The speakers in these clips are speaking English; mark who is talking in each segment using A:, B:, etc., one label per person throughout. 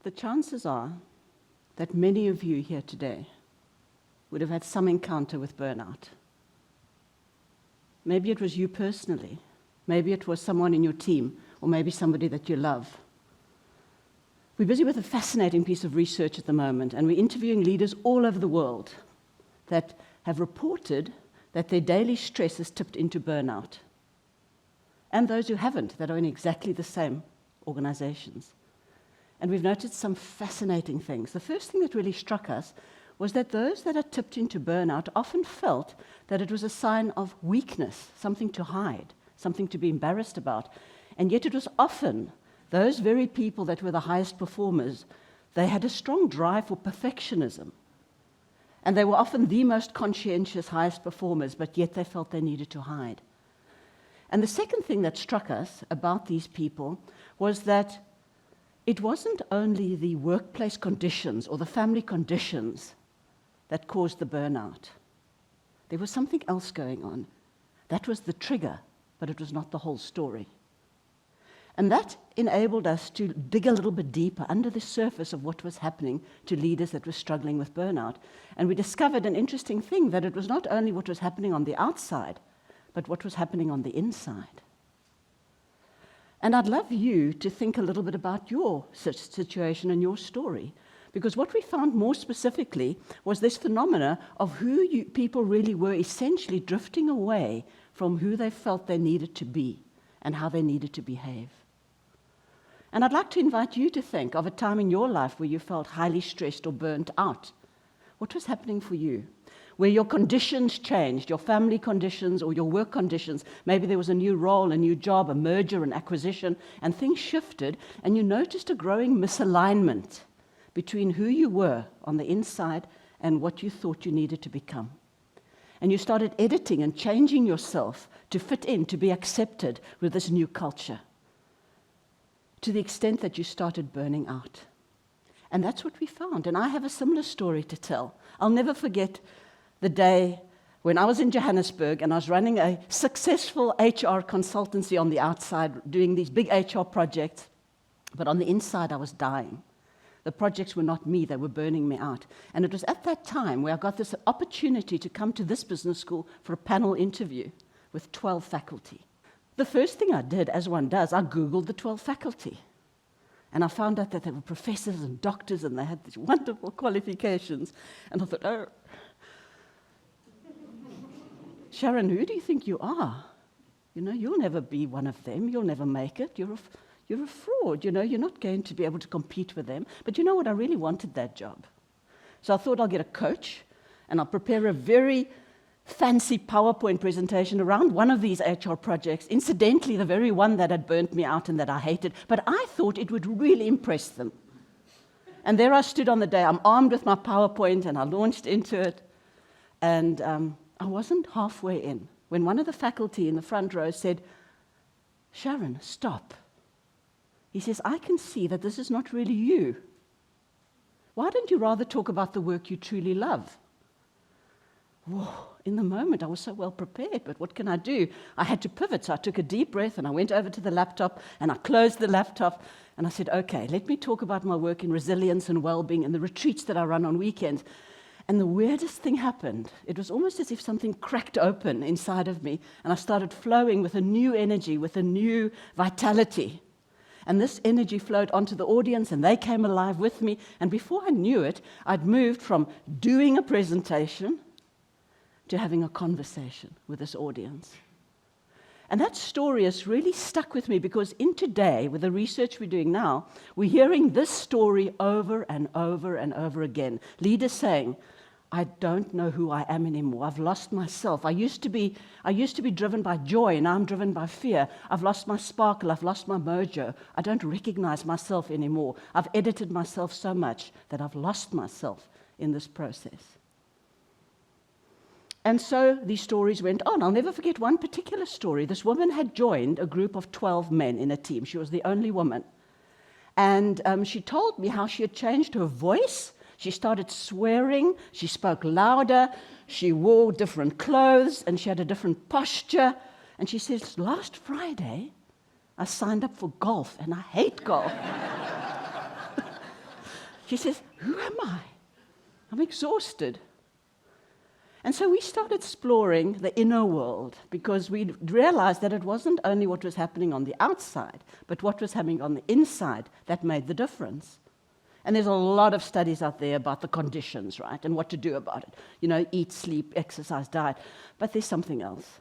A: the chances are that many of you here today would have had some encounter with burnout. Maybe it was you personally, maybe it was someone in your team, or maybe somebody that you love. We're busy with a fascinating piece of research at the moment, and we're interviewing leaders all over the world that have reported that their daily stress has tipped into burnout, and those who haven't, that are in exactly the same organizations. And we've noted some fascinating things. The first thing that really struck us was that those that had tipped into burnout often felt that it was a sign of weakness, something to hide, something to be embarrassed about. And yet it was often those very people that were the highest performers, they had a strong drive for perfectionism. And they were often the most conscientious, highest performers, but yet they felt they needed to hide. And the second thing that struck us about these people was that it wasn't only the workplace conditions or the family conditions that caused the burnout. There was something else going on. That was the trigger, but it was not the whole story. And that enabled us to dig a little bit deeper under the surface of what was happening to leaders that were struggling with burnout. And we discovered an interesting thing, that it was not only what was happening on the outside, but what was happening on the inside. And I'd love you to think a little bit about your situation and your story, because what we found more specifically was this phenomena of who people really were essentially drifting away from who they felt they needed to be and how they needed to behave. And I'd like to invite you to think of a time in your life where you felt highly stressed or burnt out. What was happening for you? Where your conditions changed, your family conditions or your work conditions. Maybe there was a new role, a new job, a merger, an acquisition, and things shifted, and you noticed a growing misalignment between who you were on the inside and what you thought you needed to become. And you started editing and changing yourself to fit in, to be accepted with this new culture, to the extent that you started burning out. And that's what we found. And I have a similar story to tell. I'll never forget the day when I was in Johannesburg and I was running a successful HR consultancy on the outside, doing these big HR projects, but on the inside I was dying. The projects were not me, they were burning me out. And it was at that time where I got this opportunity to come to this business school for a panel interview with 12 faculty. The first thing I did, as one does, I Googled the 12 faculty. And I found out that they were professors and doctors and they had these wonderful qualifications. And I thought, oh, Sharon, who do you think you are? You know, you'll never be one of them. You'll never make it. You're a fraud. You know, you're not going to be able to compete with them. But you know what? I really wanted that job. So I thought I'll get a coach and I'll prepare a very fancy PowerPoint presentation around one of these HR projects, incidentally, the very one that had burnt me out and that I hated, but I thought it would really impress them. And there I stood on the day, I'm armed with my PowerPoint, and I launched into it, and I wasn't halfway in when one of the faculty in the front row said, Sharon, stop. He says, I can see that this is not really you. Why don't you rather talk about the work you truly love? Whoa. In the moment, I was so well prepared, but what can I do? I had to pivot, so I took a deep breath, and I went over to the laptop, and I closed the laptop, and I said, okay, let me talk about my work in resilience and well-being and the retreats that I run on weekends. And the weirdest thing happened. It was almost as if something cracked open inside of me, and I started flowing with a new energy, with a new vitality. And this energy flowed onto the audience, and they came alive with me, and before I knew it, I'd moved from doing a presentation to having a conversation with this audience. And that story has really stuck with me because in today, with the research we're doing now, we're hearing this story over and over and over again. Leaders saying, I don't know who I am anymore. I've lost myself. I used to be driven by joy, and now I'm driven by fear. I've lost my sparkle. I've lost my mojo. I don't recognize myself anymore. I've edited myself so much that I've lost myself in this process. And so these stories went on. I'll never forget one particular story. This woman had joined a group of 12 men in a team. She was the only woman. And she told me how she had changed her voice. She started swearing. She spoke louder. She wore different clothes, and she had a different posture. And she says, last Friday, I signed up for golf, and I hate golf. She says, who am I? I'm exhausted. And so we started exploring the inner world because we realized that it wasn't only what was happening on the outside, but what was happening on the inside that made the difference. And there's a lot of studies out there about the conditions, right, and what to do about it. You know, eat, sleep, exercise, diet. But there's something else.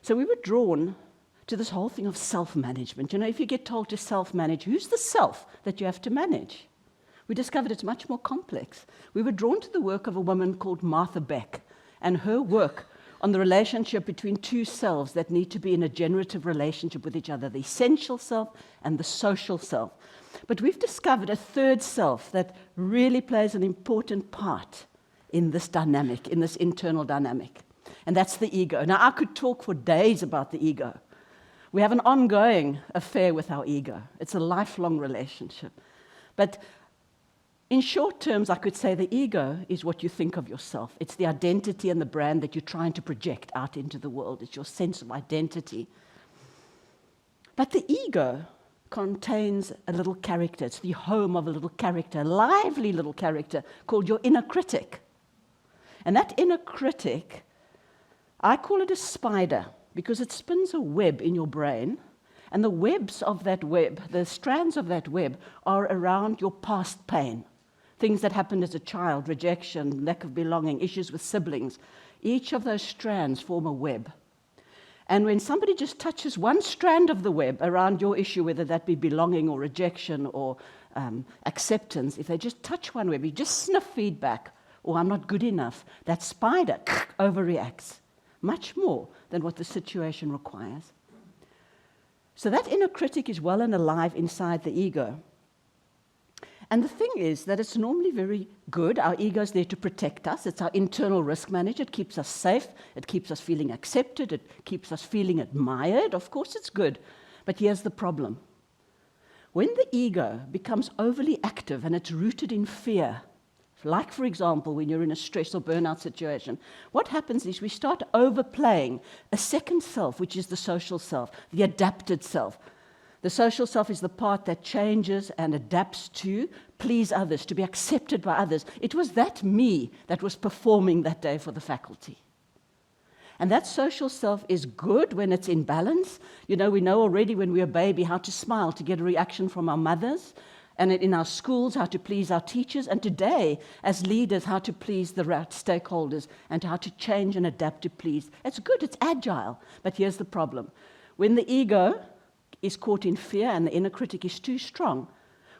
A: So we were drawn to this whole thing of self-management. You know, if you get told to self-manage, who's the self that you have to manage? We discovered it's much more complex. We were drawn to the work of a woman called Martha Beck and her work on the relationship between two selves that need to be in a generative relationship with each other, the essential self and the social self. But we've discovered a third self that really plays an important part in this dynamic, in this internal dynamic, and that's the ego. Now, I could talk for days about the ego. We have an ongoing affair with our ego. It's a lifelong relationship. But in short terms, I could say the ego is what you think of yourself. It's the identity and the brand that you're trying to project out into the world. It's your sense of identity. But the ego contains a little character. It's the home of a little character, a lively little character called your inner critic. And that inner critic, I call it a spider because it spins a web in your brain. And the webs of that web, the strands of that web, are around your past pain. Things that happened as a child, rejection, lack of belonging, issues with siblings. Each of those strands form a web. And when somebody just touches one strand of the web around your issue, whether that be belonging or rejection or acceptance, if they just touch one web, you just sniff feedback, or I'm not good enough, that spider overreacts much more than what the situation requires. So that inner critic is well and alive inside the ego. And the thing is that it's normally very good. Our ego is there to protect us. It's our internal risk manager. It keeps us safe. It keeps us feeling accepted. It keeps us feeling admired. Of course, it's good. But here's the problem. When the ego becomes overly active and it's rooted in fear, like, for example, when you're in a stress or burnout situation, what happens is we start overplaying a second self, which is the social self, the adapted self. The social self is the part that changes and adapts to please others, to be accepted by others. It was that me that was performing that day for the faculty. And that social self is good when it's in balance. You know, we know already when we're a baby how to smile to get a reaction from our mothers, and in our schools how to please our teachers, and today as leaders how to please the right stakeholders and how to change and adapt to please. It's good, it's agile, but here's the problem. When the ego is caught in fear and the inner critic is too strong,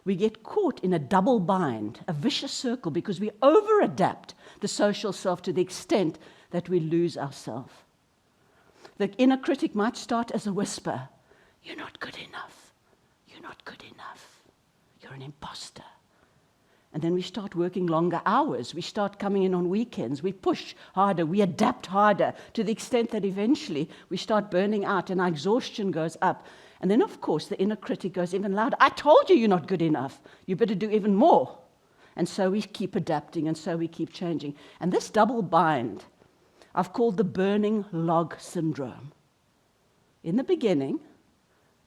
A: we get caught in a double bind, a vicious circle, because we over-adapt the social self to the extent that we lose ourselves. The inner critic might start as a whisper, you're not good enough, you're not good enough, you're an imposter. And then we start working longer hours, we start coming in on weekends, we push harder, we adapt harder, to the extent that eventually we start burning out and our exhaustion goes up. And then, of course, the inner critic goes even louder. I told you you're not good enough. You better do even more. And so we keep adapting, and so we keep changing. And this double bind, I've called the burning log syndrome. In the beginning,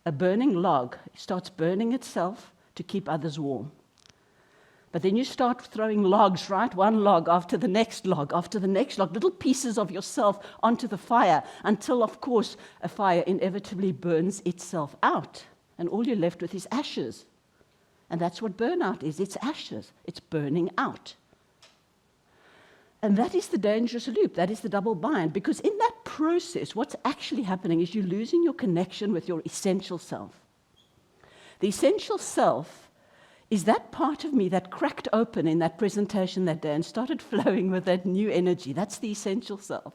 A: a burning log starts burning itself to keep others warm. But then you start throwing logs, right? One log after the next log, after the next log, little pieces of yourself onto the fire until, of course, a fire inevitably burns itself out. And all you're left with is ashes. And that's what burnout is. It's ashes. It's burning out. And that is the dangerous loop. That is the double bind. Because in that process, what's actually happening is you're losing your connection with your essential self. The essential self is that part of me that cracked open in that presentation that day and started flowing with that new energy. That's the essential self.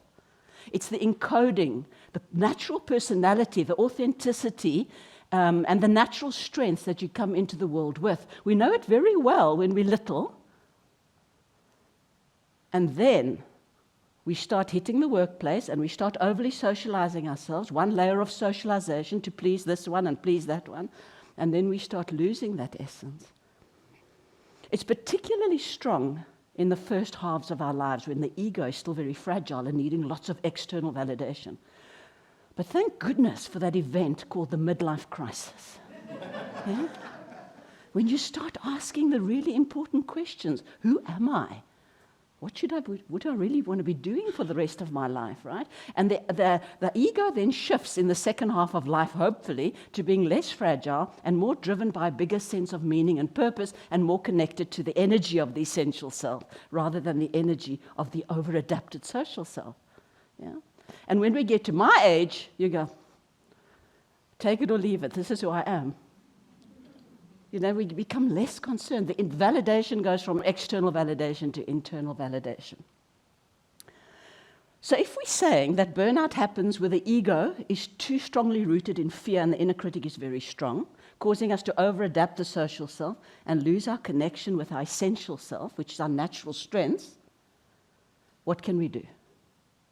A: It's the encoding, the natural personality, the authenticity, and the natural strengths that you come into the world with. We know it very well when we're little. And then we start hitting the workplace and we start overly socializing ourselves, one layer of socialization to please this one and please that one. And then we start losing that essence. It's particularly strong in the first halves of our lives when the ego is still very fragile and needing lots of external validation. But thank goodness for that event called the midlife crisis. Yeah? when you start asking the really important questions. Who am I? What would I really want to be doing for the rest of my life, right? And the ego then shifts in the second half of life, hopefully, to being less fragile and more driven by a bigger sense of meaning and purpose and more connected to the energy of the essential self rather than the energy of the over-adapted social self. Yeah? And when we get to my age, you go, take it or leave it, this is who I am. You know, we become less concerned. The validation goes from external validation to internal validation. So if we're saying that burnout happens where the ego is too strongly rooted in fear and the inner critic is very strong, causing us to over-adapt the social self and lose our connection with our essential self, which is our natural strengths, what can we do?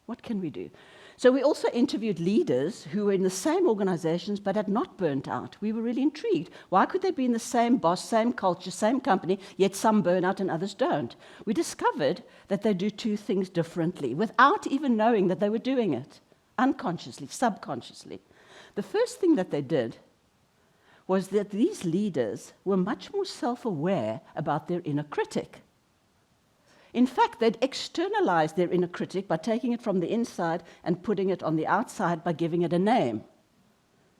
A: What can we do? So we also interviewed leaders who were in the same organizations but had not burnt out. We were really intrigued. Why could they be in the same boss, same culture, same company, yet some burn out and others don't? We discovered that they do two things differently without even knowing that they were doing it, unconsciously, subconsciously. The first thing that they did was that these leaders were much more self-aware about their inner critic. In fact, they'd externalized their inner critic by taking it from the inside and putting it on the outside by giving it a name,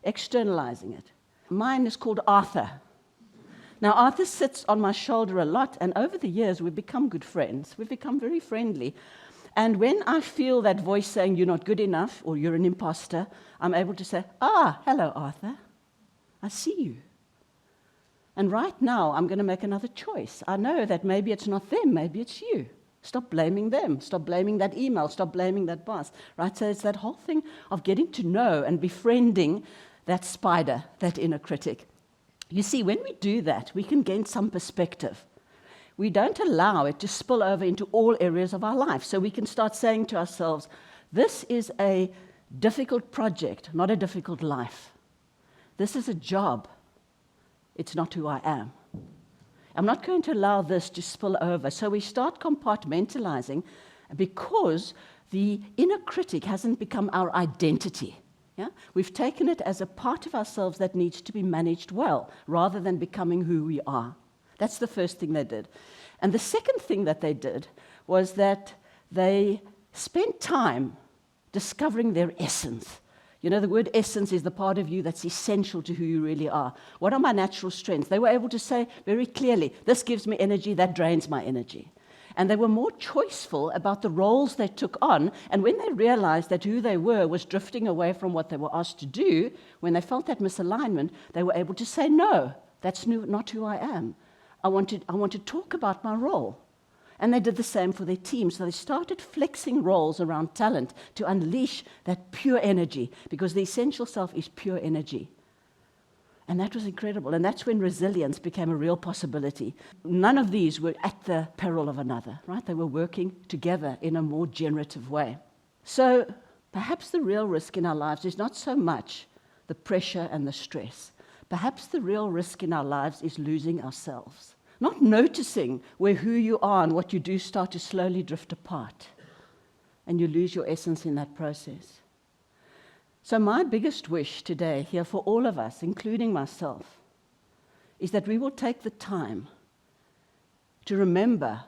A: externalizing it. Mine is called Arthur. Now, Arthur sits on my shoulder a lot, and over the years, we've become good friends. We've become very friendly. And when I feel that voice saying, you're not good enough, or you're an imposter, I'm able to say, hello, Arthur. I see you. And right now, I'm going to make another choice. I know that maybe it's not them, maybe it's you. Stop blaming them. Stop blaming that email. Stop blaming that boss. Right? So it's that whole thing of getting to know and befriending that spider, that inner critic. You see, when we do that, we can gain some perspective. We don't allow it to spill over into all areas of our life. So we can start saying to ourselves, this is a difficult project, not a difficult life. This is a job. It's not who I am. I'm not going to allow this to spill over. So we start compartmentalizing because the inner critic hasn't become our identity. Yeah? We've taken it as a part of ourselves that needs to be managed well, rather than becoming who we are. That's the first thing they did. And the second thing that they did was that they spent time discovering their essence. You know, the word essence is the part of you that's essential to who you really are. What are my natural strengths? They were able to say very clearly, this gives me energy, that drains my energy. And they were more choiceful about the roles they took on. And when they realized that who they were was drifting away from what they were asked to do, when they felt that misalignment, they were able to say, no, that's not who I am. I want to talk about my role. And they did the same for their team. So they started flexing roles around talent to unleash that pure energy, because the essential self is pure energy. And that was incredible. And that's when resilience became a real possibility. None of these were at the peril of another, right? They were working together in a more generative way. So perhaps the real risk in our lives is not so much the pressure and the stress. Perhaps the real risk in our lives is losing ourselves. Not noticing where who you are and what you do start to slowly drift apart. And you lose your essence in that process. So my biggest wish today here for all of us, including myself, is that we will take the time to remember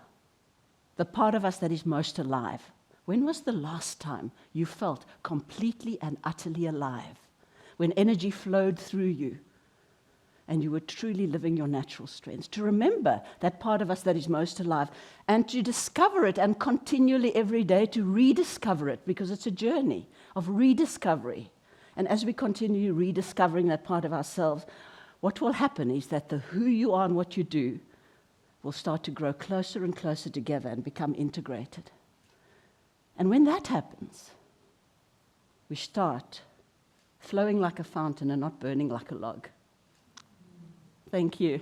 A: the part of us that is most alive. When was the last time you felt completely and utterly alive? When energy flowed through you and you were truly living your natural strengths. To remember that part of us that is most alive and to discover it, and continually every day to rediscover it, because it's a journey of rediscovery. And as we continue rediscovering that part of ourselves, what will happen is that the who you are and what you do will start to grow closer and closer together and become integrated. And when that happens, we start flowing like a fountain and not burning like a log. Thank you.